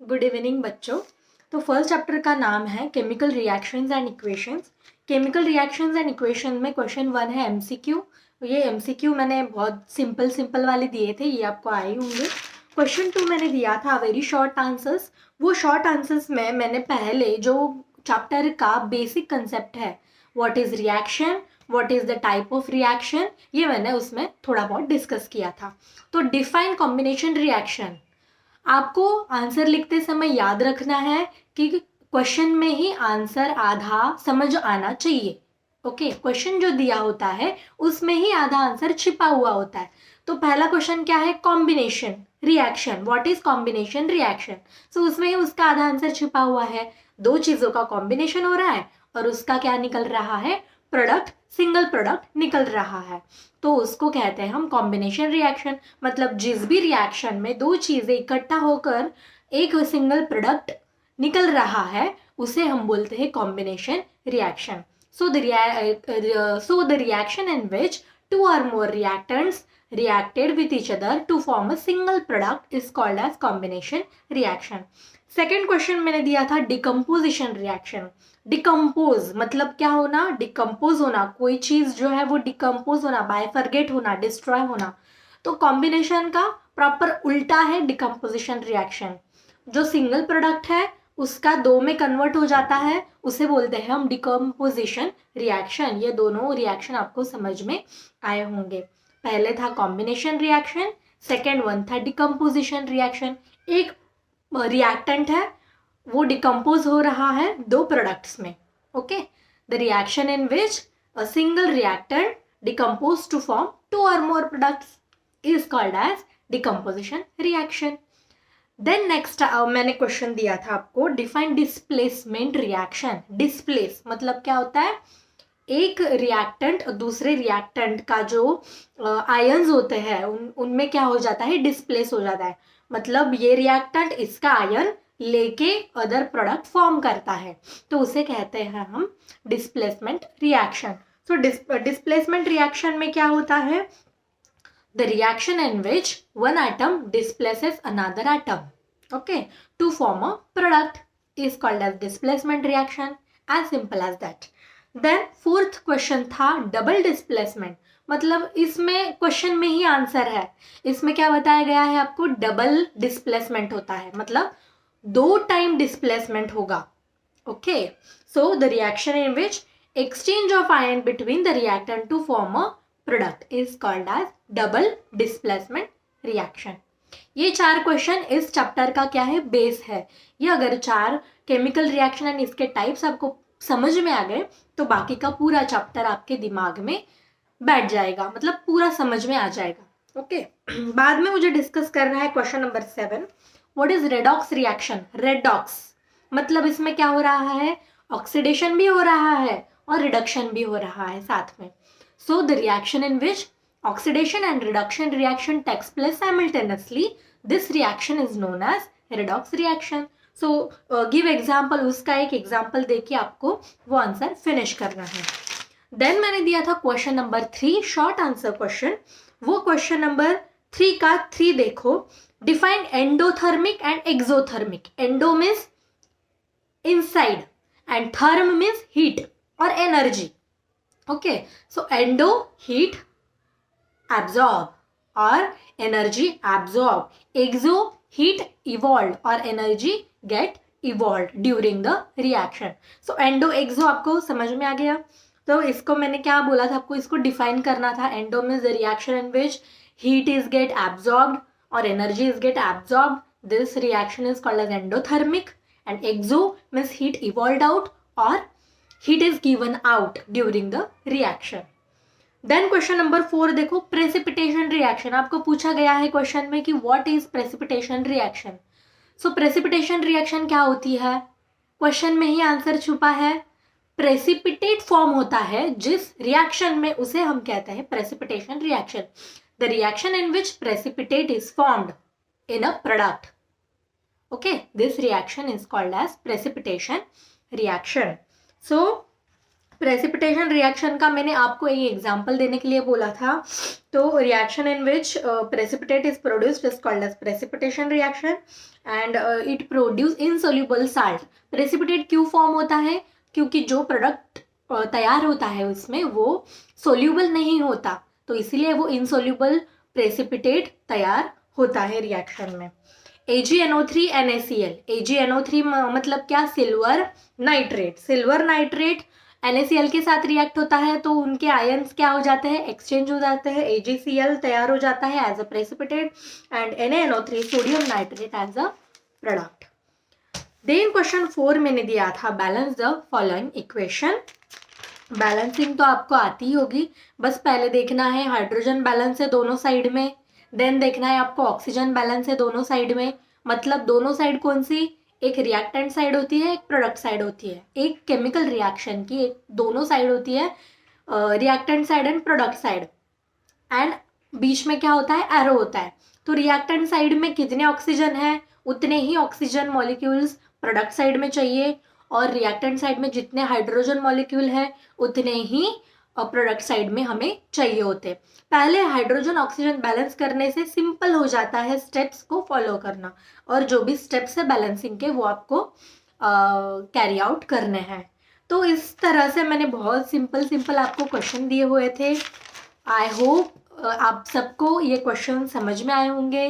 Good evening बच्चों। तो first chapter का नाम है chemical reactions and equations. Chemical reactions and equation में क्वेश्चन 1 है एमसीक्यू। ये एमसीक्यू मैंने बहुत सिंपल वाले दिए थे, ये आपको आए होंगे। क्वेश्चन 2 मैंने दिया था वेरी शॉर्ट आंसर्स। वो शॉर्ट आंसर्स में मैंने पहले जो चैप्टर का बेसिक कंसेप्ट है, what is reaction, what is the type of reaction, ये मैंने उसमें थोड़ा बहुत डिस्कस किया था। तो डिफाइन कॉम्बिनेशन रिएक्शन आपको आंसर लिखते समय याद रखना है कि क्वेश्चन में ही आंसर आधा समझ आना चाहिए। ओके, क्वेश्चन जो दिया होता है उसमें ही आधा आंसर छिपा हुआ होता है। तो पहला क्वेश्चन क्या है, combination reaction, what is combination reaction. So उसमें ही उसका आधा आंसर छिपा हुआ है। दो चीजों का कॉम्बिनेशन हो रहा है और उसका क्या निकल रहा है, प्रोडक्ट, सिंगल प्रोडक्ट निकल रहा है। तो उसको कहते हैं हम कॉम्बिनेशन रिएक्शन। मतलब जिस भी रिएक्शन में दो चीजें इकट्ठा होकर एक सिंगल प्रोडक्ट निकल रहा है उसे हम बोलते हैं combination reaction. So the reaction in which two or more reactants reacted with each other to form a single product is called as combination reaction. Second question मैंने दिया था डिकम्पोजिशन रिएक्शन। डिकम्पोज मतलब क्या होना, डिकम्पोज होना, कोई चीज जो है वो डिकम्पोज होना, बाइफरगेट होना, डिस्ट्रॉय होना। तो कॉम्बिनेशन का प्रॉपर उल्टा है डिकम्पोजिशन रिएक्शन। जो सिंगल प्रोडक्ट है उसका दो में कन्वर्ट हो जाता है, उसे बोलते हैं हम डिकम्पोजिशन रिएक्शन। ये दोनों रिएक्शन आपको समझ में आए होंगे। पहले था कॉम्बिनेशन रिएक्शन, सेकेंड वन था डिकम्पोजिशन रिएक्शन। एक रिएक्टेंट है वो डिकम्पोज हो रहा है दो प्रोडक्ट्स में। Okay, the reaction in which a single reactant decompose to form two or more products is called as decomposition reaction. Then next मैंने क्वेश्चन दिया था आपको डिफाइन डिस्प्लेसमेंट रिएक्शन। डिस्प्लेस मतलब क्या होता है, एक रिएक्टेंट दूसरे रिएक्टेंट का जो आयंस होते हैं उनमें क्या हो जाता है, डिस्प्लेस हो जाता है। मतलब ये रिएक्टेंट इसका आयन लेके अदर प्रोडक्ट फॉर्म करता है, तो उसे कहते हैं हम displacement reaction. So displacement reaction में क्या होता है, the reaction in which one atom displaces another atom, okay, to form a product is called as displacement reaction. As simple as that. Then fourth question था double displacement. मतलब इसमें question में ही answer है। इसमें क्या बताया गया है आपको, डबल डिस्प्लेसमेंट होता है, मतलब दो टाइम डिस्प्लेसमेंट होगा। Okay, so the reaction in which exchange of ion between the reactant to form a product is called as double displacement reaction. ये चार क्वेश्चन इस चैप्टर का क्या है, बेस है। ये अगर चार केमिकल रिएक्शन एंड इसके टाइप्स आपको समझ में आ गए तो बाकी का पूरा चैप्टर आपके दिमाग में बैठ जाएगा, मतलब पूरा समझ में आ जाएगा। ओके, बाद में मुझे डिस्कस करना है question number 7, what is redox reaction. Redox मतलब इसमें क्या हो रहा है, ऑक्सीडेशन भी हो रहा है और रिडक्शन भी हो रहा है साथ में। So the reaction in which oxidation and reduction reaction takes place simultaneously, this reaction is known as redox reaction. So give example, उसका एक एग्जाम्पल देके आपको वो आंसर फिनिश करना है। देन मैंने दिया था question number 3 short answer question. वो क्वेश्चन नंबर 3 का 3 देखो, define endothermic and exothermic. Endo means inside and therm means heat और energy. Okay, so endo heat absorb or energy absorb, exo heat evolved or energy get evolved during the reaction. So endo exo आपको समझ में आ गया। तो इसको मैंने क्या बोला था आपको, इसको डिफाइन करना था। endo means the reaction in which heat is get absorbed or energy is get absorbed. This reaction is called as endothermic. And exo means heat evolved out or heat is given out during the reaction. Then question number 4 देखो, precipitation reaction। आपको पूछा गया है question में कि what is precipitation reaction. So precipitation reaction क्या होती है, क्वेश्चन में ही आंसर छुपा है। प्रेसिपिटेट फॉर्म होता है जिस रिएक्शन में, उसे हम कहते हैं precipitation reaction. The reaction in which precipitate is formed in a product. Okay, this reaction is called as precipitation reaction. So precipitation reaction का मैंने आपको एक एग्जांपल देने के लिए बोला था। तो reaction in which precipitate is produced is called as precipitation reaction and it produce insoluble salt. Precipitate क्यों फॉर्म होता है? क्योंकि जो प्रोडक्ट तैयार होता है उसमें वो सोल्यूबल नहीं होता, तो इसीलिए वो इनसोल्यूबल प्रेसिपिटेट तैयार होता है रिएक्शन में। AgNO3 NaCl, AgNO3 मतलब क्या? Silver nitrate. Silver nitrate NaCl के साथ रिएक्ट होता है तो उनके आयंस क्या हो जाते हैं? एक्सचेंज हो जाते हैं। AgCl तैयार हो जाता है as a precipitate and NaNO3 sodium nitrate as a product. Then question 4 मैंने दिया था balance the following equation. Balancing तो आपको आती ही होगी, बस पहले देखना है हाइड्रोजन बैलेंस है दोनों साइड में, देन देखना है आपको ऑक्सीजन बैलेंस है दोनों साइड में। मतलब दोनों साइड कौन सी? एक रिएक्टेंट साइड होती है, एक प्रोडक्ट साइड होती है। एक केमिकल रिएक्शन की एक दोनों साइड होती है, reactant side and product side, and बीच में क्या होता है? एरो होता है। तो रिएक्टेंट साइड में कितने ऑक्सीजन है उतने ही ऑक्सीजन मॉलिक्यूल्स प्रोडक्ट साइड में चाहिए, और रिएक्टेंट साइड में जितने हाइड्रोजन मॉलिक्यूल है उतने ही प्रोडक्ट साइड में हमें चाहिए होते। पहले हाइड्रोजन ऑक्सीजन बैलेंस करने से सिंपल हो जाता है स्टेप्स को फॉलो करना, और जो भी स्टेप्स है बैलेंसिंग के वो आपको कैरी आउट करने हैं। तो इस तरह से मैंने बहुत सिंपल सिंपल आपको क्वेश्चन दिए हुए थे। आई होप आप सबको ये क्वेश्चन समझ में आए होंगे।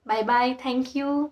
Bye bye, thank you.